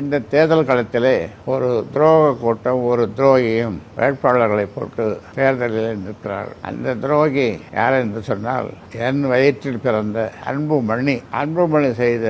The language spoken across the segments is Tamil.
இந்த தேர்தல் களத்திலே ஒரு துரோக கூட்டம் ஒரு துரோகியும் வேட்பாளர்களை போட்டு தேர்தலில் நிற்கிறார். அந்த துரோகி யார் என்று சொன்னால், என் வயிற்றில் பிறந்த அன்புமணி செய்த,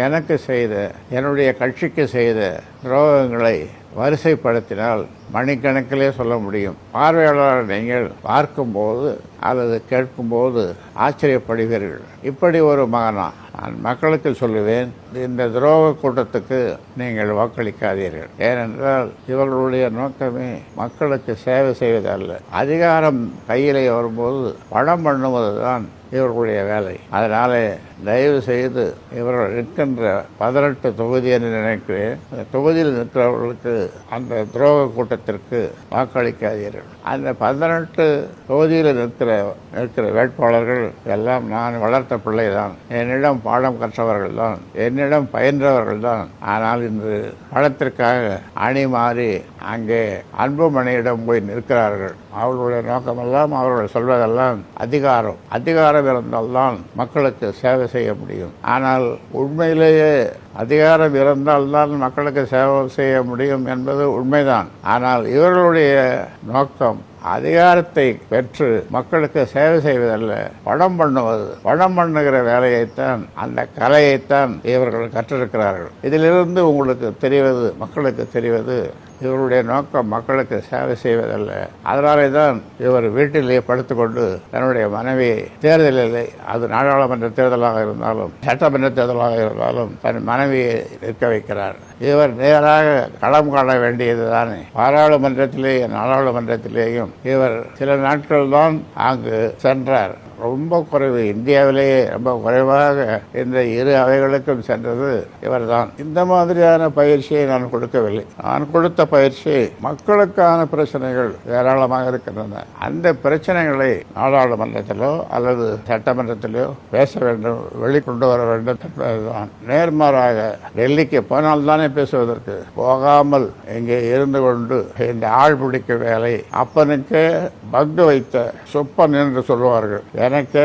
எனக்கு செய்த, என்னுடைய கட்சிக்கு செய்த துரோகங்களை வரிசைப்படுத்தினால் மணிக்கணக்கிலே சொல்ல முடியும். பார்வையாளர் நீங்கள் பார்க்கும்போது அல்லது கேட்கும்போது ஆச்சரியப்படுவீர்கள். இப்படி ஒரு மகனா? நான் மக்களுக்கு சொல்லுவேன், இந்த துரோக கூட்டத்துக்கு நீங்கள் வாக்களிக்காதீர்கள். ஏனென்றால் இவர்களுடைய நோக்கமே மக்களுக்கு சேவை செய்வதல்ல. அதிகாரம் கையிலே வரும்போது பணம் பண்ணுவதுதான் இவர்களுடைய வேலை. அதனால தயவு செய்து இவர்கள் நிற்கின்ற 18 தொகுதி என்று நினைக்கிறேன், அந்த தொகுதியில் நிற்கிறவர்களுக்கு அந்த துரோக கூட்டத்திற்கு வாக்களிக்காதீர்கள். அந்த 18 தொகுதியில் நிற்கிற வேட்பாளர்கள் எல்லாம் நான் வளர்த்த பிள்ளைதான், என்னிடம் பாடம் கற்றவர்கள் தான், என்னிடம் பயின்றவர்கள் தான். ஆனால் இன்று பணத்திற்காக அணி மாறி அங்கே அன்புமணியிடம் போய் நிற்கிறார்கள். அவர்களுடைய நோக்கமெல்லாம், அவர்கள் சொல்வதெல்லாம் அதிகாரம் இருந்தால்தான் மக்களுக்கு சேவை செய்ய முடியும். ஆனால் உண்மையிலேயே அதிகாரம் இருந்தால்தான் மக்களுக்கு சேவை செய்ய முடியும் என்பது உண்மைதான். ஆனால் இவர்களுடைய நோக்கம் அதிகாரத்தை பெற்று மக்களுக்கு சேவை செய்வதல்ல, பணம் பண்ணுகிற வேலையைத்தான், அந்த கலையைத்தான் இவர்கள் கற்றிருக்கிறார்கள். இதிலிருந்து உங்களுக்கு தெரிவது, மக்களுக்கு தெரிவது, இவருடைய நோக்கம் மக்களுக்கு சேவை செய்வதல்ல. அதனாலே தான் இவர் வீட்டிலேயே படுத்துக்கொண்டு தன்னுடைய மனைவியை தேர்தலில், அது நாடாளுமன்ற தேர்தலாக இருந்தாலும் சட்டமன்ற தேர்தலாக இருந்தாலும் தன் மனைவியை நிற்க வைக்கிறார். இவர் நேராக களம் காண வேண்டியது தானே. பாராளுமன்றத்திலேயும் நாடாளுமன்றத்திலேயும் இவர் சில நாட்கள் தான் அங்கு சென்றார். ரொம்ப குறைவு, இந்தியாவிலேயே ரொம்ப குறைவாக இந்த இரு அவைகளுக்கும் சென்றது இவர்தான். இந்த மாதிரியான பயிற்சியை நான் கொடுக்கவில்லை. நான் கொடுத்த பயிற்சி மக்களுக்கான பிரச்சனைகள் ஏராளமாக இருக்கின்றன. அந்த பிரச்சனைகளை நாடாளுமன்றத்திலோ அல்லது சட்டமன்றத்திலோ பேச வேண்டும், வெளிக்கொண்டு வர வேண்டும் என்பதுதான். நேர்மாறாக டெல்லிக்கு போனால்தானே பேசுவதற்கு, போகாமல் இங்கே இருந்து கொண்டு இந்த ஆள் பிடிக்க வேலை, அப்பனுக்கு பங்கு வைத்த சொப்பன் என்று சொல்லுவார்கள். எனக்கு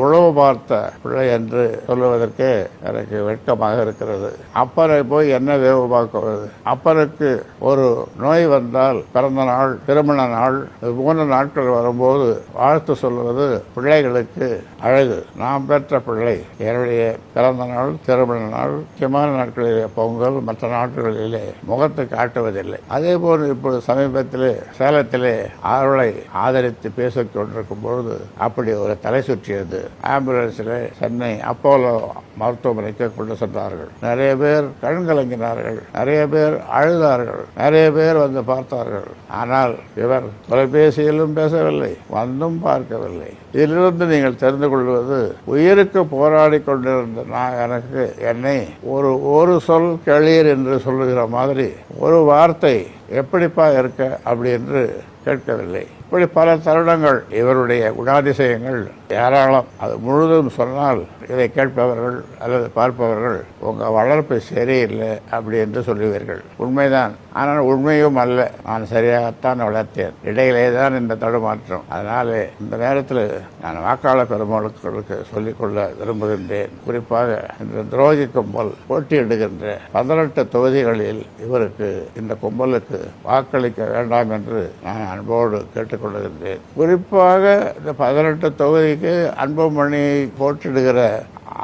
உழவு பார்த்த பிள்ளை என்று சொல்லுவதற்கு எனக்கு வெட்கமாக இருக்கிறது. அப்பனை போய் என்ன வேவு பார்க்குவது? அப்பனுக்கு ஒரு நோய் வந்தால், பிறந்த நாள், திருமண நாள், 3 நாட்கள் வரும்போது வாழ்த்து சொல்லுவது பிள்ளைகளுக்கு அழகு. நாம் பெற்ற பிள்ளை என்னுடைய பிறந்த நாள், திருமண நாள், முக்கியமான நாட்களிலே, பொங்கல், மற்ற நாட்களிலே முகத்தை காட்டுவதில்லை. அதே போல் இப்போது சமீபத்திலே சேலத்திலே அவர்களை ஆதரித்து பேசிக் கொண்டிருக்கும் பொழுது அப்படி ஒரு தலை சுற்றியது. ஆம்புலன்ஸில் சென்னை அப்போலோ மருத்துவமனைக்கு கொண்டு சென்றார்கள். நிறைய பேர் கண்கலங்கினார்கள், நிறைய பேர் அழுதார்கள், நிறைய பேர் வந்து பார்த்தார்கள். ஆனால் இவர் தொலைபேசியிலும் பேசவில்லை, வந்தும் பார்க்கவில்லை. இதிலிருந்து நீங்கள் தெரிந்து கொள்வது, உயிருக்கு போராடி கொண்டிருந்த எனக்கு என்னை ஒரு சொல் கேளீர் என்று சொல்லுகிற மாதிரி ஒரு வார்த்தை எப்படிப்பா இருக்க அப்படி என்று கேட்கவில்லை. இப்படி பல தருணங்கள் இவருடைய குணாதிசயங்கள் ஏராளம். அது முழுதும் சொன்னால் இதை கேட்பவர்கள் அல்லது பார்ப்பவர்கள் உங்கள் வளர்ப்பு சரியில்லை அப்படி என்று சொல்லுவீர்கள். உண்மைதான். ஆனால் உண்மையும் அல்ல. நான் சரியாகத்தான் வளர்த்தேன். இடையிலே தான் இந்த தடுமாற்றம். அதனாலே இந்த நேரத்தில் நான் வாக்காளர் பெருமக்களுக்கு சொல்லிக்கொள்ள விரும்புகின்றேன். குறிப்பாக இந்த துரோகி கும்பல் போட்டியிடுகின்ற 18 தொகுதிகளில் இவருக்கு, இந்த கும்பலுக்கு வாக்களிக்க வேண்டாம் என்று நான் அன்போடு கேட்டுக்கொள்கின்றேன். குறிப்பாக இந்த 18 தொகுதிக்கு அன்புமணி போட்டியிடுகிற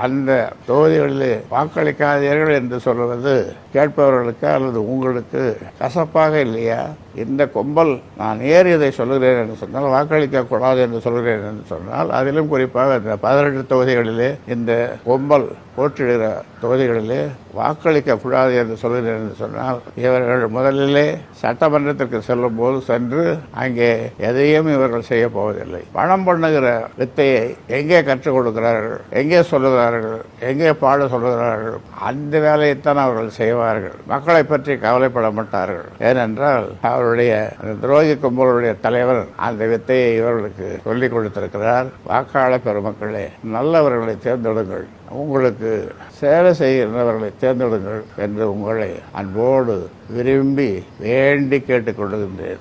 அந்த தொகுதிகளிலே வாக்களிக்காதீர்கள் என்று சொல்வது கேட்பவர்களுக்கு அல்லது உங்களுக்கு கசப்பாக இல்லையா? இந்த கும்பல், நான் ஏன் இதை சொல்லுகிறேன் என்று சொன்னால், வாக்களிக்க கூடாது என்று சொல்கிறேன் என்று சொன்னால், அதிலும் குறிப்பாக இந்த 18 தொகுதிகளிலே இந்த கும்பல் போட்டியிடுகிற தொகுதிகளிலே வாக்களிக்க கூடாது என்று சொல்கிறேன் என்று சொன்னால், இவர்கள் முதலிலே சட்டமன்றத்திற்கு செல்லும் போது சென்று அங்கே எதையும் இவர்கள் செய்ய போவதில்லை. பணம் பண்ணுகிற வித்தையை எங்கே கற்றுக் கொடுக்கிறார்கள், எங்கே சொல்லுகிறார்கள், எங்கே பாட சொல்லுகிறார்கள், அந்த வேலையைத்தான் அவர்கள் செய்வார்கள். மக்களை பற்றி கவலைப்பட மாட்டார்கள். ஏனென்றால் அவருடைய துரோகி கும்பலுடைய தலைவர் அந்த வித்தையை இவர்களுக்கு சொல்லிக் கொடுத்திருக்கிறார். வாக்காளர் பெருமக்களே, நல்லவர்களை தேர்ந்தெடுங்கள், உங்களுக்கு சேவை செய்கிறவர்களை தேர்ந்தெடுங்கள் என்று உங்களை அன்போடு விரும்பி வேண்டி கேட்டுக்கொள்கின்றேன்.